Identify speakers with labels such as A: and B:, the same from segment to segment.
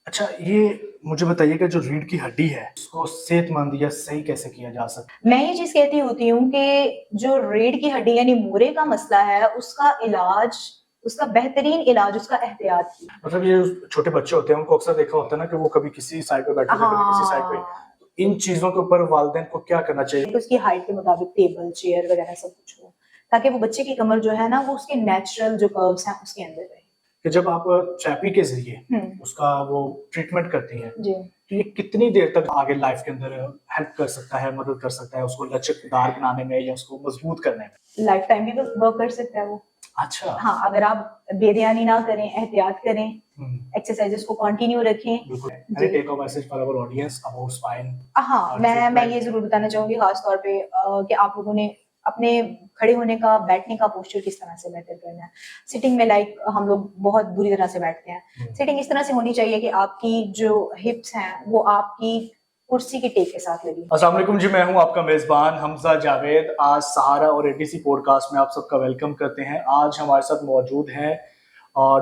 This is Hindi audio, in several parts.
A: अच्छा, ये मुझे बताइएगा जो रीढ़ की हड्डी है, उसको सेहतमंद या सही कैसे किया जा सकता
B: मैं ये चीज़ कहती होती हूँ कि जो रीढ़ की हड्डी यानी मूरे का मसला है, उसका इलाज, उसका बेहतरीन इलाज उसका एहतियात ही है।
A: है? मतलब ये जो छोटे बच्चे होते हैं, उनको अक्सर देखा होता है ना कि वो कभी किसी साइड पे बैठे होते हैं, कभी किसी साइड पे।
B: हाँ,
A: तो इन चीज़ों के ऊपर वालिदैन को क्या करना चाहिए?
B: कि उसकी हाइट के मुताबिक टेबल, चेयर वगैरह सब कुछ हो, ताकि वो बच्चे की कमर जो है ना, वो उसके नेचुरल जो कर्व्स हैं, उसके अंदर रहे।
A: कि जब आप थेरेपी के ज़रिए
B: हुँ,
A: उसका वो ट्रीटमेंट करती हैं,
B: जी।
A: तो ये कितनी देर तक आगे लाइफ के अंदर हेल्प कर सकता है, मदद कर सकता है उसको लचकदार बनाने में या उसको मजबूत करने में?
B: लाइफ टाइम भी वर्क कर सकता है वो।
A: अच्छा।
B: हाँ, अगर आप बेध्यानी ना करें, एहतियात करें,
A: हुँ,
B: एक्सरसाइज़ेज़ को कंटिन्यू रखें।
A: बिल्कुल। एनी
B: जी।
A: Take a message for our audience about spine
B: हाँ, मैं ये
A: ट्रीटमेंट?
B: ज़रूर बताना चाहूँगी ख़ास तौर पे कि आप लोगों ने अपने खड़े होने का, बैठने का पोस्चर किस तरह से बेहतर करना है। सिटिंग में लाइक हम लोग बहुत बुरी तरह से बैठते हैं।
A: हुँ।
B: सिटिंग इस तरह से होनी चाहिए कि आपकी जो हिप्स हैं, वो आपकी कुर्सी के टेक के साथ लगी हों।
A: अस्सलाम वालेकुम जी, मैं हूं आपका मेज़बान हमज़ा जावेद। आज सहारा और एडीसी पॉडकास्ट में आप सबका वेलकम करते हैं। आज हमारे साथ मौजूद हैं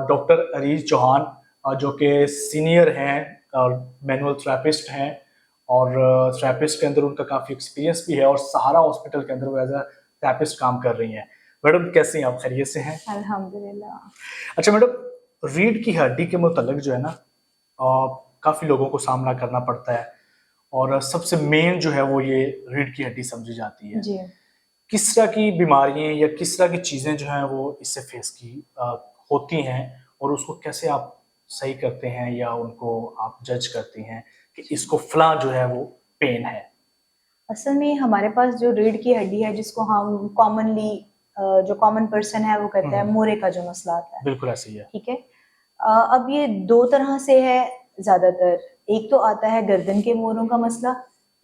A: डॉक्टर अरीज चौहान, जो कि सीनियर हैं और मैनुअल थेरेपिस्ट हैं, और थेरेपिस्ट के अंदर उनका काफ़ी एक्सपीरियंस भी है और सहारा हॉस्पिटल के अंदर वो एज अ थेरेपिस्ट काम कर रही हैं। मैडम कैसी हैं आप, खैरियत से हैं?
B: अल्हम्दुलिल्लाह।
A: अच्छा मैडम, रीढ़ की हड्डी के मुतल्लिक जो है ना, काफ़ी लोगों को सामना करना पड़ता है, और सबसे मेन जो है वो ये रीढ़ की हड्डी समझी जाती है।
B: जी।
A: किस तरह की बीमारियाँ या किस तरह की चीज़ें जो हैं वो इससे फेस की होती हैं, और उसको कैसे आप सही करते हैं या उनको आप जज करती हैं कि इसको फ़लाँ जो है वो पेन है?
B: असल में हमारे पास जो रीढ़ की हड्डी है जिसको हम कॉमनली जो कॉमन पर्सन है वो
A: हुँ,
B: कहता है
A: हुँ।
B: मोरे का जो मसला आता है,
A: बिल्कुल ऐसे ही है।
B: ठीक है। अब ये दो तरह से है ज्यादातर। एक तो आता है गर्दन के मोरों का मसला,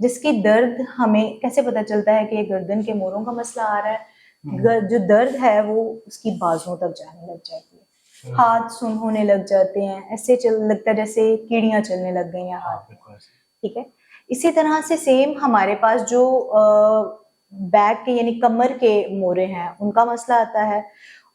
B: जिसकी दर्द हमें कैसे पता चलता है कि ये गर्दन के मोरों का मसला आ रहा है।
A: हुँ, हुँ।
B: जो दर्द है वो उसकी बाजुओं तक जाने लग जाती है,
A: हुँ,
B: हाथ सुन होने लग जाते हैं, ऐसे चल लगता है जैसे कीड़ियां चलने लग गई हैं
A: हाँ,
B: हाथ में,
A: बिल्कुल ऐसे ही।
B: ठीक है। इसी तरह से सेम हमारे पास जो बैक के यानी कमर के मोरे हैं उनका मसला आता है,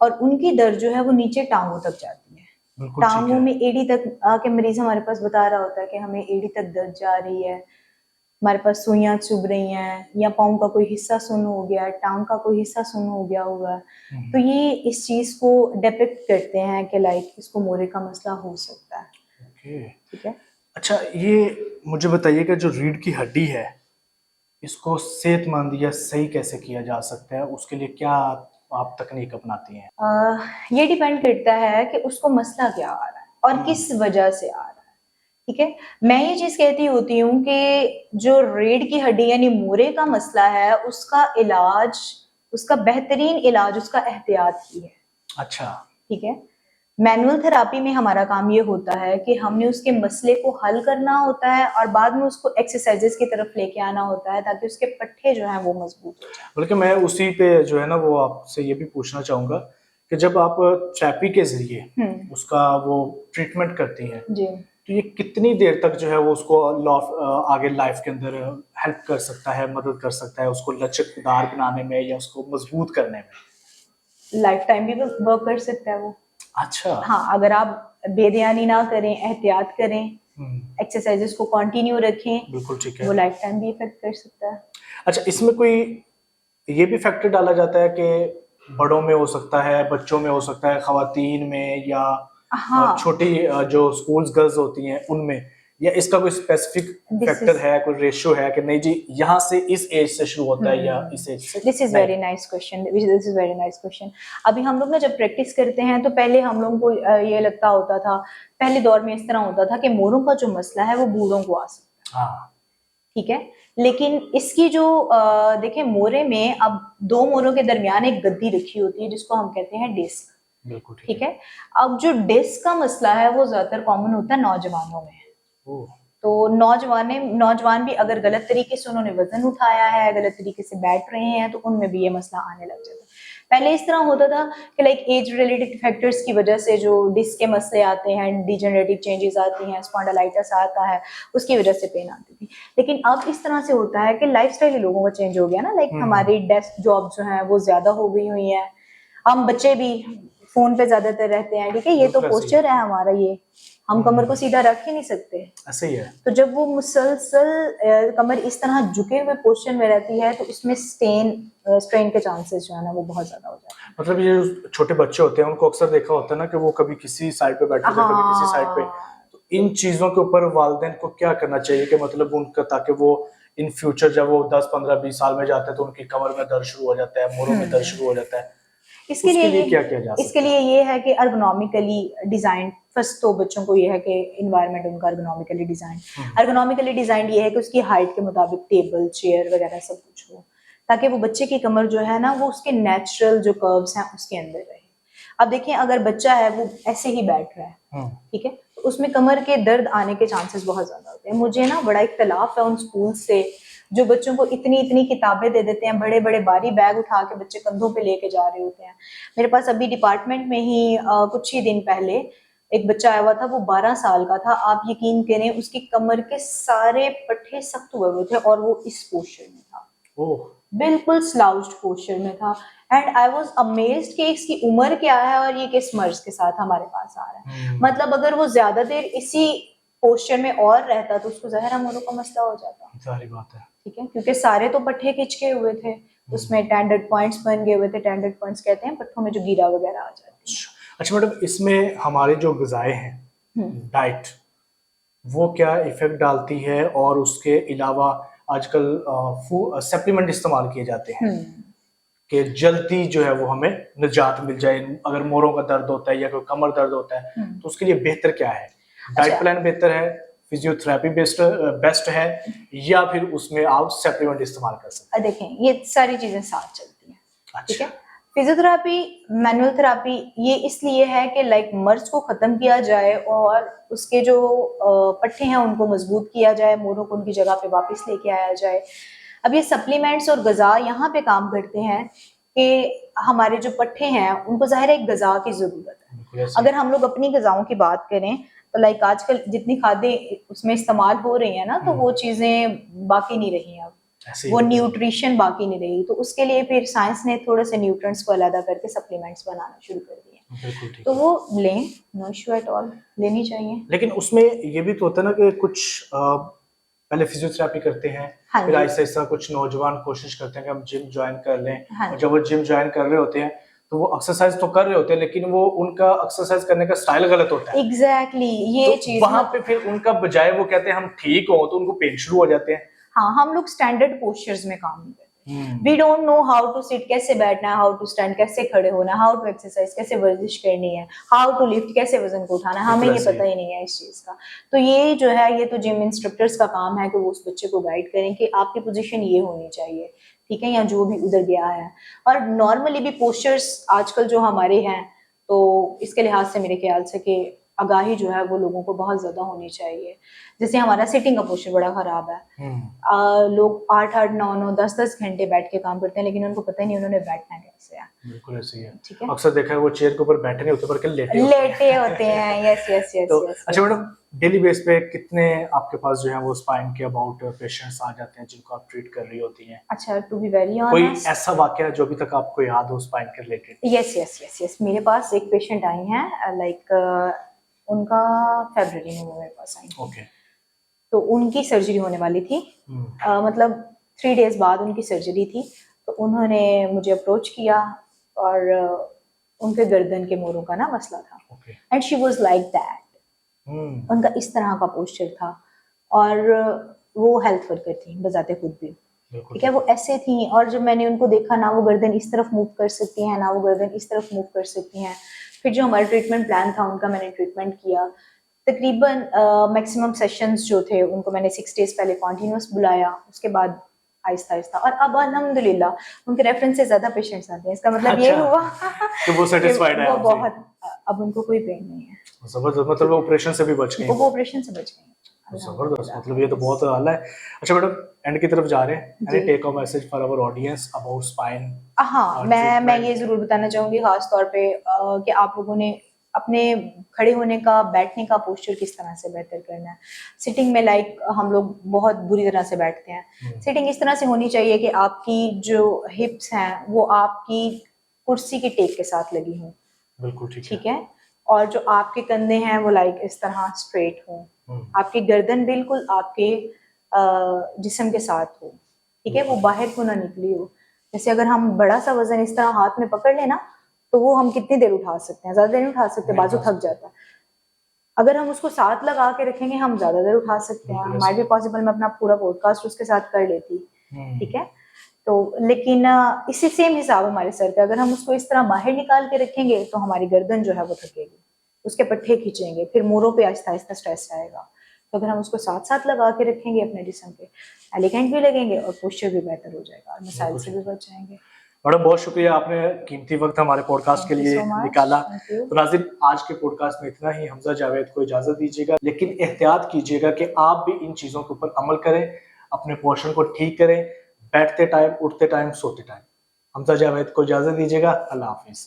B: और उनकी दर्द जो है वो नीचे टांगों तक जाती है।
A: बिल्कुल ठीक
B: टांगों
A: है।
B: में एड़ी तक आके मरीज हमारे पास बता रहा होता है कि हमें एड़ी तक दर्द जा रही है, हमारे पास सुइयां चुभ रही हैं, या पाँव का कोई हिस्सा सुन्न हो गया है, टांग का कोई हिस्सा सुन्न हो गया होगा।
A: हुँ,
B: तो
A: हुँ।
B: ये इस चीज को डिपिक्ट करते हैं कि लाइक इसको मोरे का मसला हो सकता है,
A: ओके।
B: ठीक है।
A: अच्छा, ये मुझे बताइएगा जो रीढ़ की हड्डी है, इसको सेहतमंद या सही कैसे किया जा सकता है? उसके लिए क्या आप तकनीक अपनाती हैं?
B: ये डिपेंड करता है कि उसको मसला क्या आ रहा है और
A: हुँ,
B: किस वजह से आ रहा है, ठीक है। मैं ये चीज कहती होती हूँ कि जो रीढ़ की हड्डी यानी मूरे का मसला है, उसका इलाज, उसका बेहतरीन इलाज उसका एहतियात ही है,
A: अच्छा।
B: ठीक है। मैनुअल थेरापी में हमारा काम ये होता है कि हमने उसके मसले को हल करना होता है और बाद में उसको एक्सरसाइजेस की तरफ लेके आना होता है ताकि उसके पट्टे जो हैं वो मजबूत हो जाए।
A: बल्कि मैं उसी पे जो है ना वो आपसे ये भी पूछना चाहूँगा कि जब आप थेरेपी के ज़रिए
B: हम्म।
A: उसका वो ट्रीटमेंट करती हैं,
B: जी।
A: तो ये कितनी देर तक जो है वो उसको आगे लाइफ के अंदर हेल्प कर सकता है, मदद कर सकता है उसको लचकदार बनाने में या उसको मजबूत करने में?
B: लाइफ टाइम भी वर्क कर सकता है वो।
A: अच्छा।
B: हाँ, अगर आप बेध्यानी ना करें, एहतियात करें,
A: हुँ,
B: एक्सरसाइजेस को कंटिन्यू रखें,
A: बिल्कुल ठीक है।
B: वो लाइफ टाइम भी इफेक्ट कर सकता है।
A: अच्छा, इसमें कोई ये भी फैक्टर डाला जाता है कि बड़ों में हो सकता है, बच्चों में हो सकता है, ख़वातीन में, या
B: हाँ,
A: छोटी जो स्कूल्स गर्ल्स होती हैं उनमें, या इसका कोई स्पेसिफिक
B: दिस
A: फैक्टर
B: इज
A: है, कोई रेशियो है कि नहीं जी यहाँ से इस एज से शुरू होता है या इस एज से
B: दिस इज
A: नहीं?
B: Very nice question, this is very nice question. अभी हम लोग ना जब प्रैक्टिस करते हैं तो पहले हम लोगों को ये लगता होता था, पहले दौर में इस तरह होता था कि मोरों का जो मसला है वो बूढ़ों को आ सकता है,
A: हाँ,
B: ठीक है। लेकिन इसकी जो देखें, मोरे में अब दो मोरों के दरमियान एक गद्दी रखी होती है जिसको हम कहते हैं डिस्क,
A: बिल्कुल ठीक
B: ठीक
A: है।
B: है। अब जो डिस्क का मसला है वो ज्यादातर कॉमन होता है नौजवानों में।
A: ओह!
B: तो नौजवान भी अगर गलत तरीके से उन्होंने वजन उठाया है, गलत तरीके से बैठ रहे हैं, तो उनमें भी ये मसला आने लग जाता है। पहले इस तरह होता था कि लाइक एज रिलेटेड फैक्टर्स की वजह से जो डिस्क के मसले आते हैं, डिजेनरेटिव चेंजेस आती हैं, स्पॉन्डिलाइटिस आता है, उसकी वजह से पेन आती थी। लेकिन अब इस तरह से होता है कि लाइफस्टाइल लोगों का चेंज हो गया ना, लाइक
A: हुँ, हुँ।
B: हमारी डेस्क जॉब जो है वो ज्यादा हो गई हुई है, हम बच्चे भी फोन पे ज्यादातर रहते हैं, ठीक है। ये तो
A: बिल्कुल ऐसे ही है।
B: पोस्चर है हमारा, ये हम कमर को सीधा रख ही नहीं सकते।
A: ऐसे ही है।
B: तो जब वो मुसलसल कमर इस तरह झुके हुए पोस्चर में रहती है तो उसमें स्ट्रेन के चांसेस जो है ना वो बहुत ज्यादा हो जाते हैं।
A: मतलब ये जो छोटे बच्चे होते हैं उनको अक्सर देखा होता है ना कि वो कभी किसी साइड पे बैठे होते हैं, कभी किसी साइड पे। तो इन चीजों के ऊपर वालिदैन को क्या करना चाहिए कि मतलब उनका, ताकि वो इन फ्यूचर जब वो 10, 15, 20 साल में जाते हैं तो उनकी कमर में दर्द शुरू हो जाता है, मोरों में दर्द शुरू हो जाता है,
B: इसके लिए
A: क्या किया जा सकता है?
B: इसके लिए ये है कि अर्गोनॉमिकली डिजाइन, फर्स्ट तो बच्चों को ये है कि इन्वायरमेंट उनका अर्गोनॉमिकली डिजाइन ये है कि उसकी हाइट के मुताबिक टेबल, चेयर वगैरह सब कुछ हो, ताकि वो बच्चे की कमर जो है ना वो उसके नेचुरल जो कर्व्स हैं उसके अंदर रहे। अब देखिए अगर बच्चा है वो ऐसे ही बैठ रहा है, ठीक है, तो उसमें कमर के दर्द आने के चांसेस बहुत ज्यादा होते हैं। मुझे ना बड़ा इख्तलाफ है उन स्कूल से जो बच्चों को इतनी इतनी किताबें दे देते हैं, बड़े बड़े भारी बैग उठा के बच्चे कंधों पे लेके जा रहे होते हैं। मेरे पास अभी डिपार्टमेंट में ही कुछ ही दिन पहले एक बच्चा आया हुआ था, वो 12 साल का था। आप यकीन करें उसकी कमर के सारे पट्टे सख्त हुए हुए थे और वो इस पोस्चर में था, बिल्कुल स्लाउज्ड पोस्चर में था। एंड आई वाज अमेज्ड कि इसकी उम्र क्या है और ये किस मर्ज के साथ हमारे पास आ रहा है। मतलब अगर वो ज्यादा देर इसी पोस्चर में और रहता तो उसको ज़हरा मोरों का मसला हो जाता।
A: सारी बात है,
B: ठीक है, क्योंकि सारे तो पट्टे खिंच के हुए थे, उसमें टेंडेड पॉइंट्स बन गए हुए थे। टेंडेड पॉइंट्स कहते हैं पट्टों में जो गिरा वगैरह आ जाती है।
A: अच्छा मैडम, इसमें हमारी जो ग़िज़ाएं हैं, डाइट, वो क्या इफेक्ट डालती है? और उसके अलावा आजकल सप्लीमेंट इस्तेमाल किए जाते हैं कि जल्दी जो है वो हमें निजात मिल जाए। अगर मोरों का दर्द होता है या कोई कमर दर्द होता है तो उसके लिए बेहतर क्या है? डाइट प्लान बेहतर है, फिजियोथेरेपी बेस्ट है, या फिर उसमें आप सप्लीमेंट इस्तेमाल कर सकते हैं?
B: देखें ये सारी चीजें साथ चलती हैं।
A: अच्छा।
B: ठीक है, फिजियोथेरेपी, मैनुअल थेरेपी ये इसलिए है कि लाइक मर्ज को खत्म किया जाए और उसके जो पट्टे हैं उनको मजबूत किया जाए, मोरों को उनकी जगह पे वापस लेके आया जाए। अब ये सप्लीमेंट्स और गज़ा यहाँ पे काम करते हैं कि हमारे जो पट्टे हैं उनको ज़ाहिर है एक गज़ा की जरूरत है। अगर हम लोग अपनी गज़ाओं की बात करें तो लाइक आजकल जितनी खादें उसमें इस्तेमाल हो रही हैं ना, तो वो चीजें बाकी नहीं रही हैं, अब वो न्यूट्रिशन बाकी नहीं रही। तो उसके लिए फिर साइंस ने थोड़े से न्यूट्रिएंट्स को अलग करके सप्लीमेंट्स बनाना शुरू कर दिए। तो वो लें, नो इशू एट ऑल, लेनी चाहिए।
A: लेकिन उसमें ये भी तो होता है ना कि कुछ पहले फिजियोथेरेपी करते हैं, फिर ऐसा ऐसा कुछ नौजवान कोशिश करते हैं कि हम जिम ज्वाइन कर लें। और जब वो जिम ज्वाइन कर रहे होते हैं तो वो एक्सरसाइज तो कर रहे होते हैं, लेकिन वो उनका एक्सरसाइज करने का स्टाइल गलत होता है।
B: एग्जैक्टली ये
A: तो
B: चीज
A: वहां पे फिर उनका बजाय वो कहते हैं हम ठीक हो, तो उनको पेन शुरू हो जाते हैं।
B: हाँ, हम लोग स्टैंडर्ड पोस्चर्स में काम नहीं करते। We don't know how to sit, कैसे बैठना है, हाउ टू स्टैंड, कैसे खड़े होना, हाउ टू एक्सरसाइज, कैसे वर्जिश करनी है, हाउ टू लिफ्ट, कैसे वजन को उठाना है, हमें ये पता ही नहीं है इस चीज का। तो ये जो है ये तो जिम इंस्ट्रक्टर्स का काम है कि वो उस बच्चे को गाइड करें कि आपकी पोजीशन ये होनी चाहिए, ठीक है, या जो भी उधर गया है। और नॉर्मली भी पोस्चर्स आजकल जो हमारे हैं, तो इसके लिहाज से मेरे ख्याल से कि आगाही जो है वो लोगों को बहुत ज्यादा होनी चाहिए। जैसे हमारा सिटिंग का पोस्चर बड़ा खराब है, लोग 8-8, 9-9, 10-10 घंटे बैठ के काम करते हैं, लेकिन उनको पता ही नहीं उन्होंने बैठना कैसे है।
A: बिल्कुल ऐसे ही है।
B: ठीक है,
A: अक्सर देखा है वो चेयर के ऊपर बैठे नहीं होते बल्कि लेटे
B: होते हैं। यस यस यस
A: तो
B: यस।
A: अच्छा मैडम, डेली बेस पे कितने आपके पास जो है वो स्पाइन के अबाउट पेशेंट्स आ जाते हैं जिनको आप ट्रीट कर रही होती हैं?
B: अच्छा, टू बी वेरी
A: कोई
B: ऑनेस्ट,
A: ऐसा वाकया जो अभी तक आपको याद हो स्पाइन के related?
B: Yes yes yes yes, मेरे पास एक पेशेंट आई हैं, लाइक उनका फरवरी में वो मेरे पास आई।
A: ओके।
B: तो उनकी सर्जरी होने वाली थी, मतलब 3 डेज बाद उनकी सर्जरी थी। तो उन्होंने मुझे अप्रोच किया और उनके गर्दन के मोरों का ना मसला था, and she was like that. उनका इस तरह का पोस्चर था और वो हेल्थ वर्कर थी बजाते खुद भी, ठीक है, वो ऐसे थी। और जब मैंने उनको देखा ना वो गर्दन इस तरफ मूव कर सकती हैं, ना वो गर्दन इस तरफ मूव कर सकती हैं। फिर जो हमारा ट्रीटमेंट प्लान था उनका, मैंने ट्रीटमेंट किया तकरीबन मैक्सिमम सेशंस जो थे उनको मैंने 6 डेज पहले कॉन्टिन्यूस बुलाया, उसके बाद आहिस्ता आहिस्ता, और अब अल्हम्दुलिल्लाह उनके रेफरेंस से ज्यादा पेशेंट्स आते हैं। इसका मतलब ये हुआ
A: कि वो सेटिस्फाइड है,
B: वो बहुत, अब उनको कोई पेन नहीं है।
A: जबरदस्त, मतलब वो ऑपरेशन से भी बच गई।
B: वो ऑपरेशन से बच गई,
A: जबरदस्त, मतलब ये तो बहुत आला है। अच्छा मैडम, एंड की तरफ जा रहे हैं, any take home message for our audience about spine?
B: हाँ, मैं ये जरूर बताना चाहूंगी खास तौर पे कि आप लोगों ने अपने खड़े होने का, बैठने का पोस्चर किस तरह से बेहतर करना है। सिटिंग में लाइक हम लोग बहुत बुरी तरह से बैठते हैं। सिटिंग इस तरह से होनी चाहिए कि आपकी जो हिप्स हैं वो आपकी कुर्सी की टेक के साथ लगी हों।
A: बिल्कुल ठीक
B: है। और जो आपके कंधे हैं वो लाइक इस तरह स्ट्रेट हो, आपकी गर्दन बिल्कुल आपके जिस्म के साथ हो, ठीक है, वो बाहर को ना निकली हो। जैसे अगर हम बड़ा सा वजन इस तरह हाथ में पकड़ लेना तो वो हम कितनी देर उठा सकते हैं, ज्यादा देर नहीं उठा सकते, बाजू थक जाता है। अगर हम उसको साथ लगा के रखेंगे हम ज्यादा देर उठा सकते हैं, माइट भी पॉसिबल मैं अपना पूरा पॉडकास्ट उसके साथ कर लेती, ठीक है। तो लेकिन इसी सेम हिसाब हमारे सर का, अगर हम उसको इस तरह बाहर निकाल के रखेंगे तो हमारी गर्दन जो है वो थकेगी, उसके पट्टे खींचेंगे, फिर मोरों पे आहिस्ता आहिस्ता स्ट्रेस आएगा। तो अगर हम उसको साथ साथ लगा के रखेंगे अपने जिस्म पे, एलिगेंट भी लगेंगे और पोस्चर भी बेहतर हो जाएगा और मसाइल से भी बच जाएंगे।
A: मैडम बहुत शुक्रिया, आपने कीमती वक्त हमारे पॉडकास्ट के लिए निकाला। तो नाज़रीन, आज के पॉडकास्ट में इतना ही। हमजा जावेद को इजाजत दीजिएगा, लेकिन एहतियात कीजिएगा कि आप भी इन चीज़ों के ऊपर अमल करें, अपने पोर्शन को ठीक करें, बैठते टाइम, उठते टाइम, सोते टाइम। हमजा जावेद को इजाजत दीजिएगा। अल्लाह हाफिज।